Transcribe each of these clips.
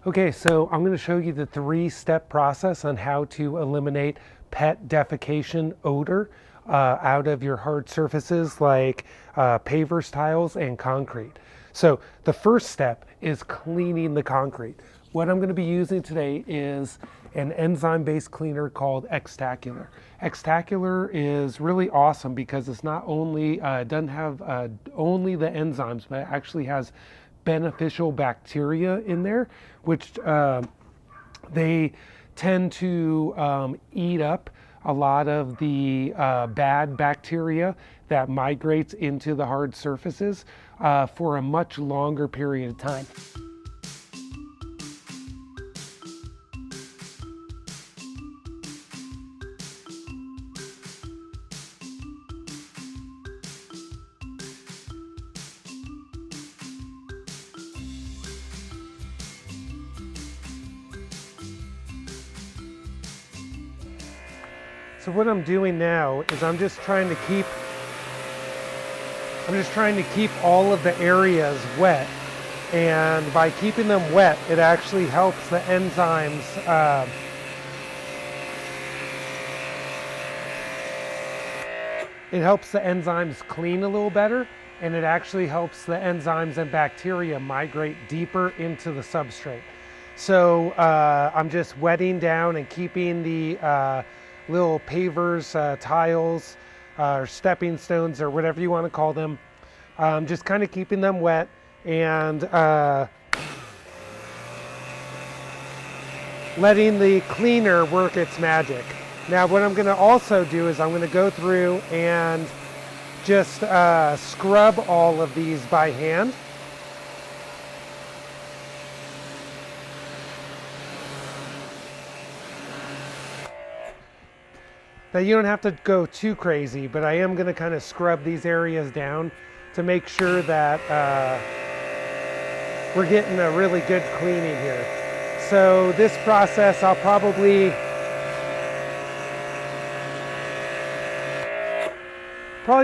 Okay, so I'm going to show you the 3-step process on how to eliminate pet defecation odor out of your hard surfaces like pavers, tiles, and concrete. So the first step is cleaning the concrete. What I'm going to be using today is an enzyme-based cleaner called Xtacular. Xtacular is really awesome because it's not only doesn't have only the enzymes, but it actually has beneficial bacteria in there, which they tend to eat up a lot of the bad bacteria that migrates into the hard surfaces for a much longer period of time. So what I'm doing now is I'm just trying to keep all of the areas wet, and by keeping them wet, it actually helps the enzymes clean a little better, and it actually helps the enzymes and bacteria migrate deeper into the substrate. So I'm just wetting down and keeping the little pavers, tiles, or stepping stones, or whatever you want to call them, just kind of keeping them wet and letting the cleaner work its magic. Now what I'm going to also do is I'm going to go through and just scrub all of these by hand. Now you don't have to go too crazy, but I am going to kind of scrub these areas down to make sure that we're getting a really good cleaning here. So this process I'll probably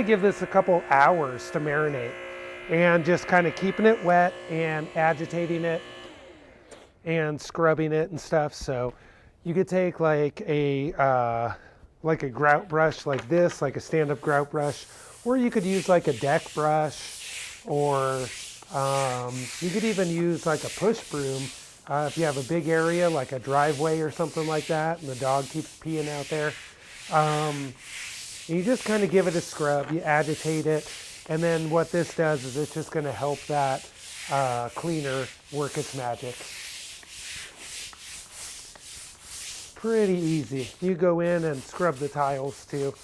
give this a couple hours to marinate, and just kind of keeping it wet and agitating it and scrubbing it and stuff. So you could take like a grout brush like this, like a stand-up grout brush, or you could use like a deck brush, or you could even use like a push broom if you have a big area like a driveway or something like that and the dog keeps peeing out there. You just kind of give it a scrub, you agitate it, and then what this does is it's just going to help that cleaner work its magic. Pretty easy. You go in and scrub the tiles too.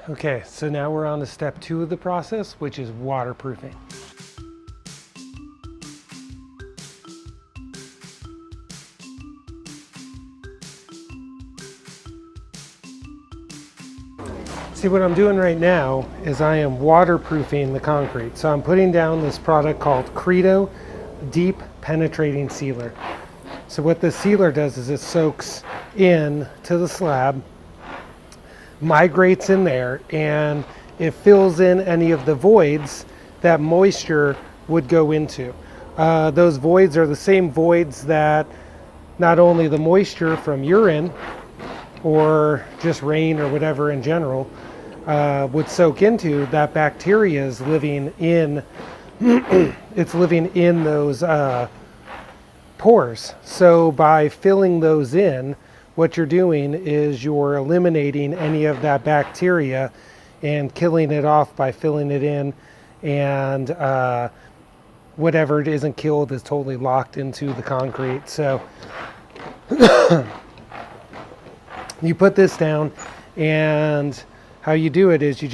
Okay, so now we're on to step 2 of the process, which is waterproofing. See, what I'm doing right now is I am waterproofing the concrete. So I'm putting down this product called Grout Deep Penetrating Sealer. So what this sealer does is it soaks in to the slab, migrates in there, and it fills in any of the voids that moisture would go into. Those voids are the same voids that not only the moisture from urine or just rain or whatever in general would soak into. That bacteria is living in it's living in those pores. So by filling those in, what you're doing is you're eliminating any of that bacteria and killing it off by filling it in, and whatever it isn't killed is totally locked into the concrete. So you put this down, and how you do it is you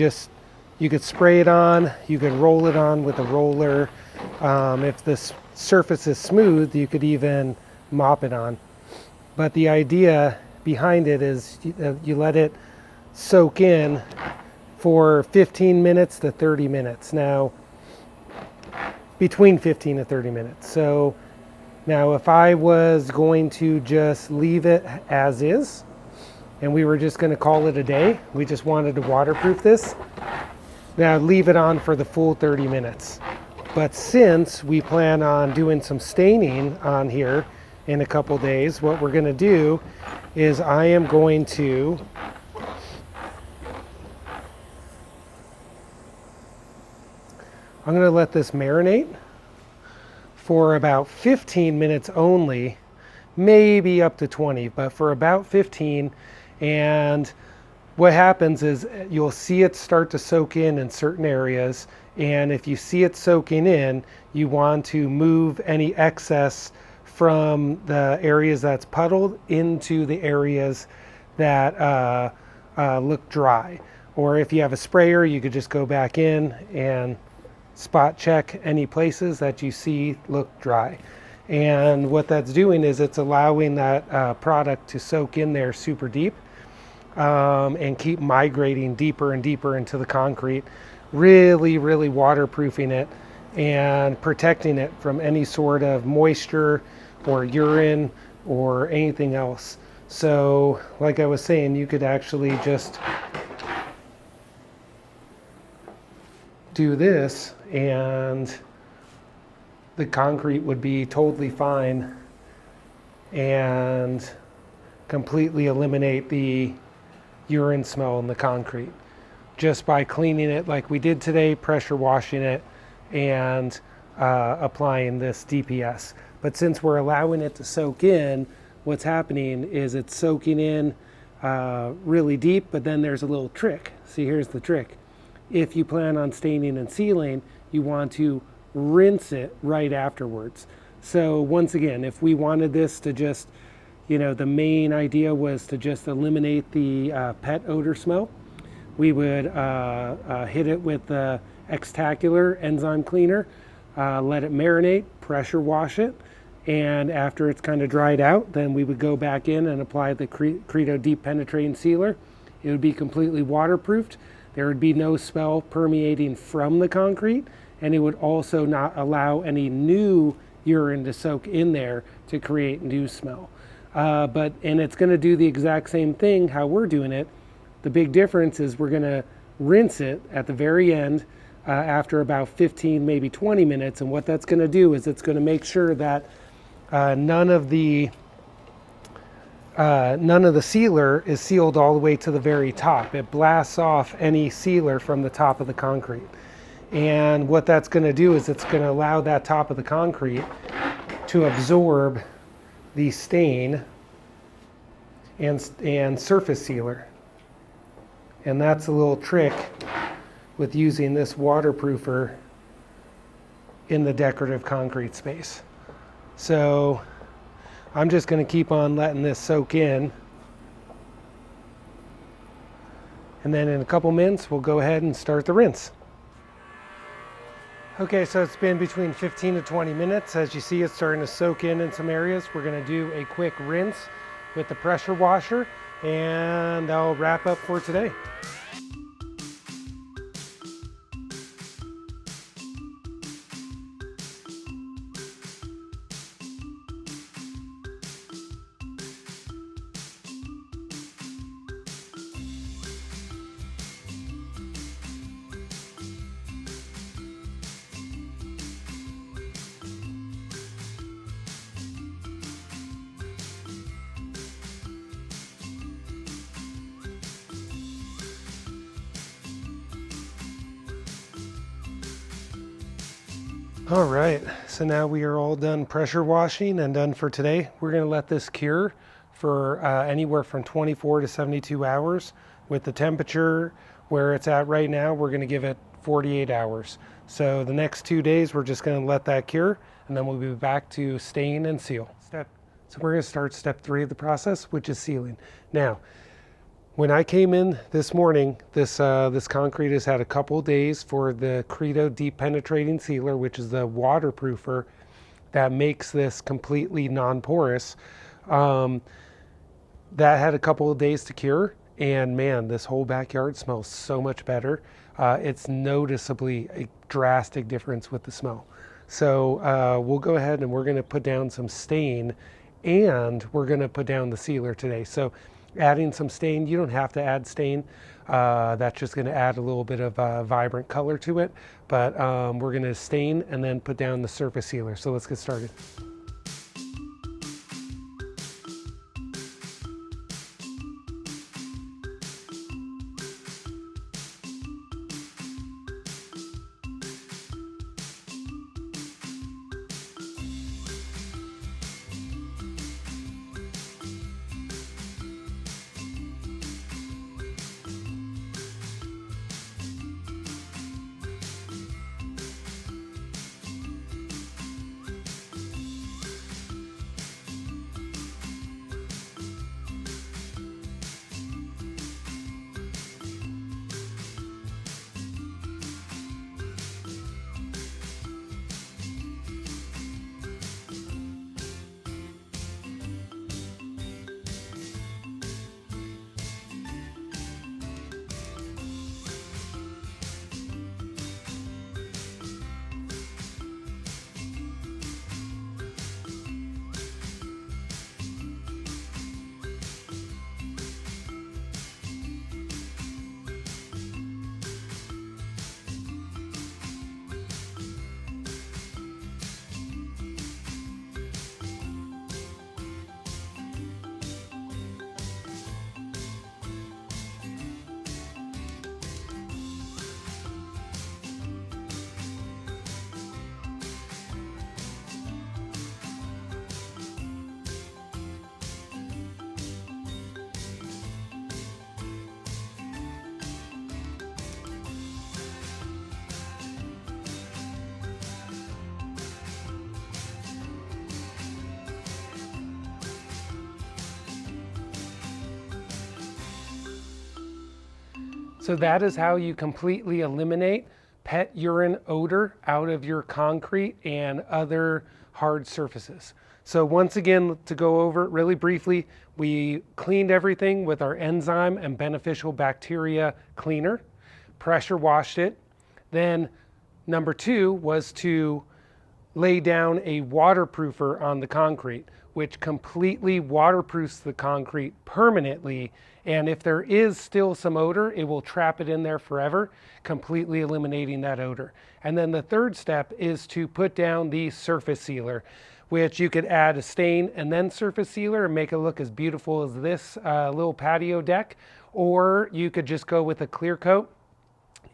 could spray it on, you could roll it on with a roller. If the surface is smooth, you could even mop it on. But the idea behind it is you let it soak in for 15 minutes to 30 minutes. Now, between 15 to 30 minutes. So now if I was going to just leave it as is, and we were just going to call it a day, we just wanted to waterproof this, now leave it on for the full 30 minutes. But since we plan on doing some staining on here in a couple days, what we're going to do is I'm going to let this marinate for about 15 minutes only, maybe up to 20, but for about 15. And what happens is you'll see it start to soak in certain areas. And if you see it soaking in, you want to move any excess from the areas that's puddled into the areas that look dry. Or if you have a sprayer, you could just go back in and spot check any places that you see look dry. And what that's doing is it's allowing that product to soak in there super deep, and keep migrating deeper and deeper into the concrete, really waterproofing it and protecting it from any sort of moisture or urine or anything else. So like I was saying, you could actually just do this and the concrete would be totally fine and completely eliminate the urine smell in the concrete just by cleaning it like we did today, pressure washing it, and applying this DPS. But since we're allowing it to soak in, what's happening is it's soaking in really deep, but then there's a little trick. See, here's the trick. If you plan on staining and sealing, you want to rinse it right afterwards. So once again, if we wanted this to just, the main idea was to just eliminate the pet odor smell, we would hit it with the Xtacular enzyme cleaner, let it marinate, pressure wash it, and after it's kind of dried out, then we would go back in and apply the Grout Deep Penetrating Sealer. It would be completely waterproofed. There would be no smell permeating from the concrete, and it would also not allow any new urine to soak in there to create new smell. And it's going to do the exact same thing how we're doing it. The big difference is we're going to rinse it at the very end after about 15, maybe 20 minutes. And what that's going to do is it's going to make sure that none of the sealer is sealed all the way to the very top. It blasts off any sealer from the top of the concrete. And what that's going to do is it's going to allow that top of the concrete to absorb the stain and surface sealer. And that's a little trick with using this waterproofer in the decorative concrete space. So I'm just going to keep on letting this soak in. And then in a couple minutes, we'll go ahead and start the rinse. Okay, so it's been between 15 to 20 minutes. As you see, it's starting to soak in some areas. We're going to do a quick rinse with the pressure washer, and I'll wrap up for today. All right, so now we are all done pressure washing and done for today. We're going to let this cure for anywhere from 24 to 72 hours. With the temperature where it's at right now, we're going to give it 48 hours. So the next 2 days, we're just going to let that cure, and then we'll be back to stain and seal. So we're going to start step 3 of the process, which is sealing. Now, when I came in this morning, this concrete has had a couple days for the Credo Deep Penetrating Sealer, which is the waterproofer that makes this completely non-porous. That had a couple of days to cure, and man, this whole backyard smells so much better. It's noticeably a drastic difference with the smell. So we'll go ahead and we're going to put down some stain, and we're going to put down the sealer today. So adding some stain, you don't have to add stain. That's just going to add a little bit of vibrant color to it. But we're going to stain and then put down the surface sealer. So let's get started. So that is how you completely eliminate pet urine odor out of your concrete and other hard surfaces. So once again, to go over it really briefly, we cleaned everything with our enzyme and beneficial bacteria cleaner, pressure washed it. Then number 2 was to lay down a waterproofer on the concrete, which completely waterproofs the concrete permanently. And if there is still some odor, it will trap it in there forever, completely eliminating that odor. And then the third step is to put down the surface sealer, which you could add a stain and then surface sealer and make it look as beautiful as this little patio deck. Or you could just go with a clear coat,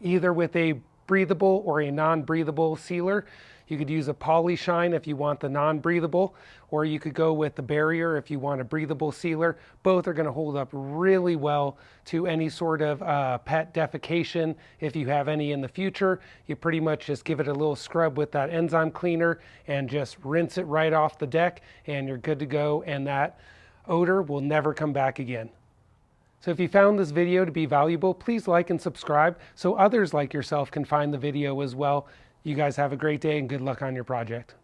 either with a breathable or a non-breathable sealer. You could use a polyshine if you want the non-breathable, or you could go with the barrier if you want a breathable sealer. Both are going to hold up really well to any sort of pet defecation. If you have any in the future, you pretty much just give it a little scrub with that enzyme cleaner and just rinse it right off the deck, and you're good to go, and that odor will never come back again. So if you found this video to be valuable, please like and subscribe so others like yourself can find the video as well. You guys have a great day and good luck on your project.